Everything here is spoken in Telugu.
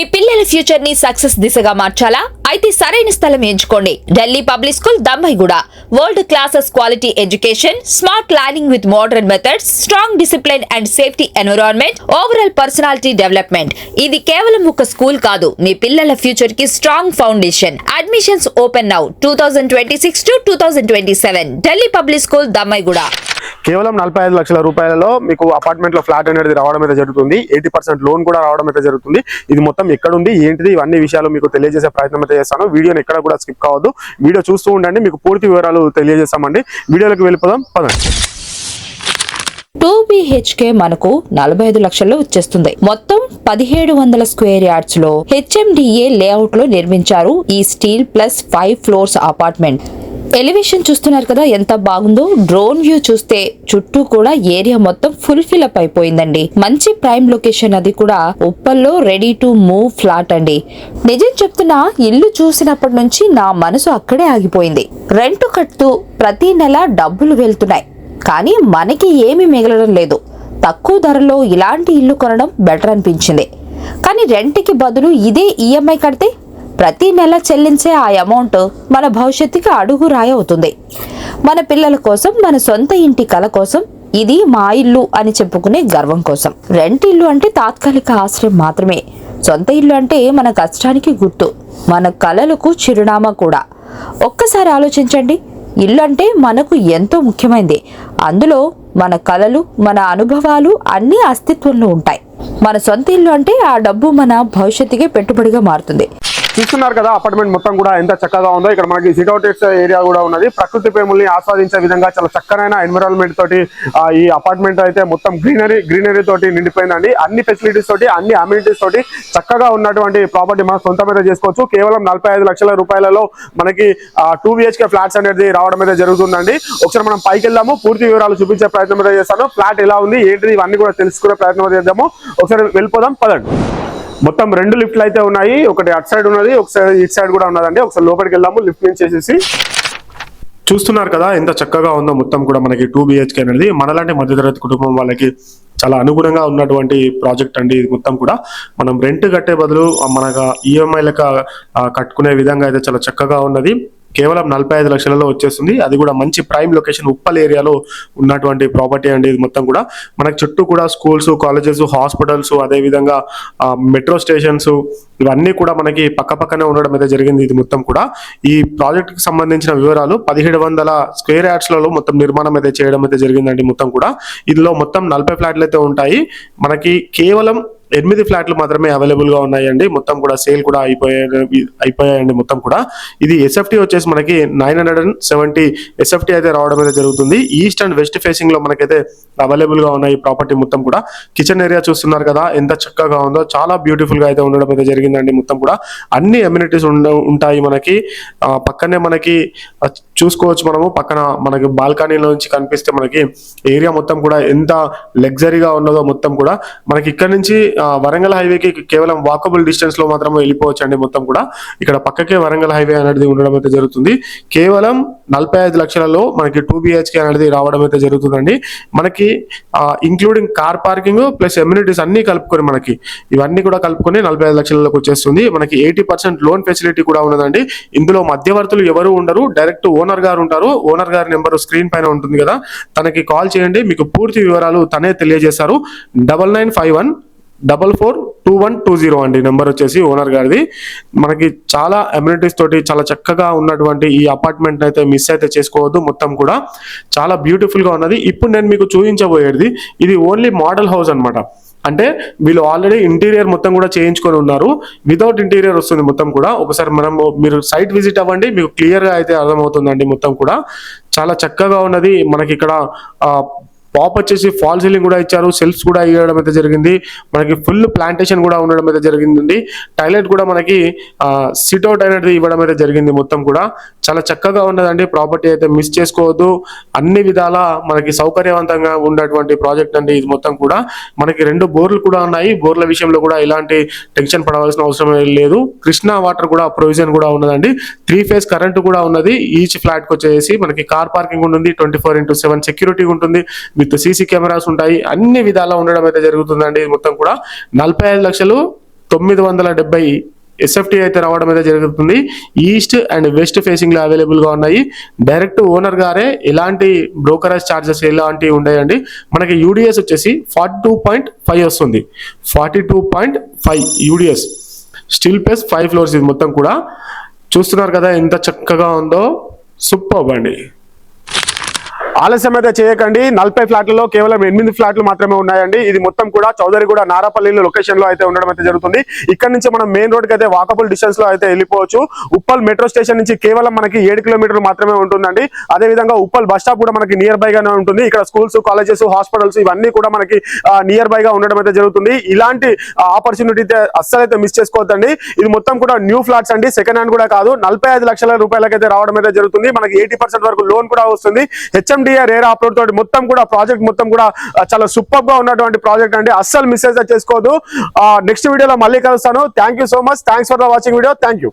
మీ పిల్లల ఫ్యూచర్ ని సక్సెస్ దిశగా మార్చాలా? అయితే సరైన స్థలం ఎంచుకోండి. Delhi public school Dammaiguda. World classes quality education, smart learning with modern methods, strong discipline and safety environment, overall personality development. ఇది కేవలం ఒక స్కూల్ కాదు, మీ పిల్లల ఫ్యూచర్ కి strong foundation. Admissions open now 2026 to 2027. Delhi public school Dammaiguda. కేవలం 45 లక్షల రూపాయలలో మీకు అపార్ట్మెంట్ లో ఫ్లాట్ అనేది రావడం అయితే జరుగుతుంది. 80% లోన్ కూడా రావడం అయితే జరుగుతుంది. ఇది మొత్తం ఎక్కడ ఉంది ఏంటిది ఇవన్నీ విషయాలు మీకు తెలియజేసే ప్రయత్నం అయితే చేస్తాను. వీడియోని ఎక్కడ కూడా స్కిప్ కావద్దు, వీడియో చూస్తూ ఉండండి, మీకు పూర్తి వివరాలు తెలియజేస్తామండి. వీడియోలోకి వెళ్ళిపోదాం పదండి. 2 BHK మనకు 45 లక్షల్లో వచ్చేస్తుంది. మొత్తం 1700 స్క్వేర్ యార్డ్స్ లో HMDA లేఅవుట్ లో నిర్మించారు ఈ steel plus 5 floors apartment. Elevation చూస్తున్నారు కదా ఎంత బాగుందో. డ్రోన్ వ్యూ చూస్తే చుట్టూ కూడా ఏరియా మొత్తం ఫుల్ ఫిల్ అప్ అయిపోయిందండి. మంచి ప్రైమ్ లొకేషన్, అది కూడా ఉప్పల్లో రెడీ టు మూవ్ ఫ్లాట్ అండి. నిజం చెప్తున్నా, ఇల్లు చూసినప్పటి నుంచి నా మనసు అక్కడే ఆగిపోయింది. రెంట్ కడుతూ ప్రతి నెల డబ్బులు వెళ్తున్నాయి, కానీ మనకి ఏమీ మిగలడం లేదు. తక్కువ ధరలో ఇలాంటి ఇల్లు కొనడం బెటర్ అనిపించింది. కానీ రెంట్కి బదులు ఇదే ఈఎంఐ కడితే ప్రతి నెల చెల్లించే ఆ అమౌంట్ మన భవిష్యత్తుకి అడుగురాయి అవుతుంది. మన పిల్లల కోసం, మన సొంత ఇంటి కల కోసం, ఇది మా ఇల్లు అని చెప్పుకునే గర్వం కోసం. రెంట్ ఇల్లు అంటే తాత్కాలిక ఆశ్రయం మాత్రమే. సొంత ఇల్లు అంటే మన కష్టానికి గుర్తు, మన కలలకు చిరునామా కూడా. ఒక్కసారి ఆలోచించండి, ఇల్లు అంటే మనకు ఎంతో ముఖ్యమైనది. అందులో మన కలలు, మన అనుభవాలు అన్నీ అస్తిత్వంలో ఉంటాయి. మన సొంత ఇల్లు అంటే ఆ డబ్బు మన భవిష్యత్తుకే పెట్టుబడిగా మారుతుంది. చూస్తున్నారు కదా అపార్ట్మెంట్ మొత్తం కూడా ఎంత చక్కగా ఉందో. ఇక్కడ మనకి సిట్అవుట్ ఏరియా కూడా ఉన్నది. ప్రకృతి ప్రేముల్ని ఆస్వాదించే విధంగా చాలా చక్కనైన ఎన్విరాన్మెంట్ తోటి ఈ అపార్ట్మెంట్ అయితే మొత్తం గ్రీనరీ తోటి నిండిపోయిందండి. అన్ని ఫెసిలిటీస్ తోటి, అన్ని అమ్యూనిటీస్ తోటి చక్కగా ఉన్నటువంటి ప్రాపర్టీ మనం సొంతమైతే చేసుకోవచ్చు. కేవలం 45 లక్షల రూపాయలలో మనకి 2 BHK ఫ్లాట్స్ అనేది రావడం అయితే జరుగుతుందండి. ఒకసారి మనం పైకి వెళ్దాము, పూర్తి వివరాలు చూపించే ప్రయత్నం అయితే చేస్తాను. ఫ్లాట్ ఎలా ఉంది ఏంటిది ఇవన్నీ కూడా తెలుసుకునే ప్రయత్నం చేద్దాము. ఒకసారి వెళ్ళిపోదాం పదండి. మొత్తం 2 లిఫ్ట్లు అయితే ఉన్నాయి. ఒకటి అటు సైడ్ ఉన్నది, ఒకసారి ఇటు సైడ్ కూడా ఉన్నదండి. ఒకసారి లోపలికి వెళ్దాము. లిఫ్ట్ నుంచి చేసేసి చూస్తున్నారు కదా ఎంత చక్కగా ఉందో. మొత్తం కూడా మనకి 2 BHK అనేది మనలాంటి మధ్యతరగతి కుటుంబం వాళ్ళకి చాలా అనుగుణంగా ఉన్నటువంటి ప్రాజెక్ట్ అండి. ఇది మొత్తం కూడా మనం రెంట్ కట్టే బదులు మనకు ఈఎంఐలకు కట్టుకునే విధంగా అయితే చాలా చక్కగా ఉన్నది. కేవలం 45 లక్షలలో వచ్చేస్తుంది. అది కూడా మంచి ప్రైమ్ లొకేషన్ ఉప్పల్ ఏరియాలో ఉన్నటువంటి ప్రాపర్టీ అండి. ఇది మొత్తం కూడా మనకి చుట్టూ కూడా స్కూల్స్, కాలేజెస్, హాస్పిటల్స్, అదే విధంగా మెట్రో స్టేషన్స్ ఇవన్నీ కూడా మనకి పక్కనే ఉండడం అయితే జరిగింది. ఇది మొత్తం కూడా ఈ ప్రాజెక్ట్ కి సంబంధించిన వివరాలు 1700 స్క్వేర్ యార్డ్స్ లలో మొత్తం నిర్మాణం అయితే చేయడం అయితే జరిగిందండి. మొత్తం కూడా ఇందులో మొత్తం 40 ఫ్లాట్లు అయితే ఉంటాయి. మనకి కేవలం 8 ఫ్లాట్లు మాత్రమే అవైలబుల్ గా ఉన్నాయండి. మొత్తం కూడా సేల్ కూడా అయిపోయాయండి. మొత్తం కూడా ఇది ఎస్ఎఫ్టీ వచ్చేసి మనకి 970 ఎస్ఎఫ్టీ అయితే రావడం అయితే జరుగుతుంది. ఈస్ట్ అండ్ వెస్ట్ ఫేసింగ్ లో మనకైతే అవైలబుల్ గా ఉన్నాయి ప్రాపర్టీ మొత్తం కూడా. కిచెన్ ఏరియా చూస్తున్నారు కదా ఎంత చక్కగా ఉందో. చాలా బ్యూటిఫుల్ గా అయితే ఉండడం అయితే జరిగిందండి. మొత్తం కూడా అన్ని అమ్యూనిటీస్ ఉంటాయి మనకి. పక్కనే మనకి చూసుకోవచ్చు మనము. పక్కన మనకి బాల్కనీలో నుంచి కనిపిస్తే మనకి ఏరియా మొత్తం కూడా ఎంత లగ్జరీగా ఉన్నదో. మొత్తం కూడా మనకి ఇక్కడ నుంచి వరంగల్ హైవేకి కేవలం వాకబుల్ డిస్టెన్స్ లో మాత్రమే వెళ్ళిపోవచ్చు అండి. మొత్తం కూడా ఇక్కడ పక్కకే వరంగల్ హైవే అనేది ఉండడం అయితే జరుగుతుంది. కేవలం 45 లక్షలలో మనకి 2 BHK అనేది రావడం అయితే జరుగుతుందండి. మనకి including car parking plus amenities అన్ని కలుపుకొని మనకి ఇవన్నీ కూడా కలుపుకొని 45 లక్షలలోకి వచ్చేస్తుంది. మనకి 80% లోన్ ఫెసిలిటీ కూడా ఉన్నదండి. ఇందులో మధ్యవర్తులు ఎవరు ఉండరు, డైరెక్ట్ ఓనర్ గారు ఉంటారు. ఓనర్ గారి నెంబర్ స్క్రీన్ పైన ఉంటుంది కదా, తనకి కాల్ చేయండి, మీకు పూర్తి వివరాలు తనే తెలియజేస్తారు. 9951 442120 అండి నెంబర్ వచ్చేసి ఓనర్ గారిది. మనకి చాలా అమ్యూనిటీస్ తోటి చాలా చక్కగా ఉన్నటువంటి ఈ అపార్ట్మెంట్ అయితే మిస్ అయితే చేసుకోవద్దు. మొత్తం కూడా చాలా బ్యూటిఫుల్ గా ఉన్నది. ఇప్పుడు నేను మీకు చూపించబోయేది ఇది ఓన్లీ మోడల్ హౌస్ అన్నమాట. అంటే వీళ్ళు ఆల్రెడీ ఇంటీరియర్ మొత్తం కూడా చేయించుకొని ఉన్నారు. వితౌట్ ఇంటీరియర్ వస్తుంది మొత్తం కూడా. ఒకసారి మీరు సైట్ విజిట్ అవ్వండి, మీకు క్లియర్ గా అయితే అర్థమవుతుందండి. మొత్తం కూడా చాలా చక్కగా ఉన్నది. మనకి ఇక్కడ పాప్ వచ్చేసి ఫాల్ సీలింగ్ కూడా ఇచ్చారు, సెల్ఫ్స్ కూడా ఇవ్వడం అయితే జరిగింది. మనకి ఫుల్ ప్లాంటేషన్ కూడా ఉండడం అయితే జరిగిందండి. టాయిలెట్ కూడా మనకి సిట్అవుట్ అనేది ఇవ్వడం అయితే జరిగింది. మొత్తం కూడా చాలా చక్కగా ఉన్నదండి. ప్రాపర్టీ అయితే మిస్ చేసుకోవద్దు. అన్ని విధాల మనకి సౌకర్యవంతంగా ఉన్నటువంటి ప్రాజెక్ట్ అండి ఇది మొత్తం కూడా. మనకి 2 బోర్లు కూడా ఉన్నాయి. బోర్ల విషయంలో కూడా ఇలాంటి టెన్షన్ పడవలసిన అవసరం లేదు. కృష్ణా వాటర్ కూడా ప్రొవిజన్ కూడా ఉన్నదండి. 3 ఫేజ్ కరెంట్ కూడా ఉన్నది. ఈచ్ ఫ్లాట్ కి వచ్చేసి మనకి కార్ పార్కింగ్ ఉంటుంది, 24/7 సెక్యూరిటీ ఉంటుంది, విత్ సీసీ కెమెరాస్ ఉంటాయి. అన్ని విధాలా ఉండడం అయితే జరుగుతుందండి. మొత్తం కూడా 45 లక్షలు 970 SFT అయితే రావడం అయితే జరుగుతుంది. ఈస్ట్ అండ్ వెస్ట్ ఫేసింగ్ లో అవైలబుల్ గా ఉన్నాయి. డైరెక్ట్ ఓనర్ గారే ఎలాంటి బ్రోకరేజ్ చార్జెస్ ఎలాంటివి ఉండయండి. మనకి యూడిఎస్ వచ్చేసి 42.5 వస్తుంది. 42.5 యూడిఎస్ స్టీల్ ప్లస్ 5 ఫ్లోర్స్. ఇది మొత్తం కూడా చూస్తున్నారు కదా ఎంత చక్కగా ఉందో. సూపర్ అండి. ఆలస్యం అయితే చేయకండి. 40 ఫ్లాట్లలో కేవలం 8 ఫ్లాట్లు మాత్రమే ఉన్నాయండి. ఇది మొత్తం కూడా చౌదరిగూడ నారాపల్లి లొకేషన్ లో అయితే ఉండడం అయితే జరుగుతుంది. ఇక్కడ నుంచి మనం మెయిన్ రోడ్ కి అయితే వాకబుల్ డిస్టెన్స్ లో అయితే వెళ్ళిపోవచ్చు. ఉప్పల్ మెట్రో స్టేషన్ నుంచి కేవలం మనకి 7 కిలోమీటర్లు మాత్రమే ఉంటుందండి. అదే విధంగా ఉప్పల్ బస్ స్టాప్ కూడా మనకి నియర్ బై గానే ఉంటుంది. ఇక్కడ స్కూల్స్, కాలేజెస్, హాస్పిటల్స్ ఇవన్నీ కూడా మనకి నియర్ బై గా ఉండడం అయితే జరుగుతుంది. ఇలాంటి ఆపర్చునిటీ అస్సలైతే మిస్ చేసుకోవద్దండి. ఇది మొత్తం కూడా న్యూ ఫ్లాట్స్ అండి, సెకండ్ హ్యాండ్ కూడా కాదు. 45 లక్షల రూపాయలకైతే రావడం అయితే జరుగుతుంది. మనకి 80% వరకు లోన్ కూడా వస్తుంది. HMDA రేరా అప్లోడ్ తోటి మొత్తం కూడా ప్రాజెక్ట్ మొత్తం కూడా చాలా సూపర్ గా ఉన్నటువంటి ప్రాజెక్ట్ అండి. అస్సలు మిస్ అయితే చేసుకోవద్దు. నెక్స్ట్ వీడియోలో మళ్ళీ కలుస్తాను. Thank you so much. Thanks for the watching video. Thank you.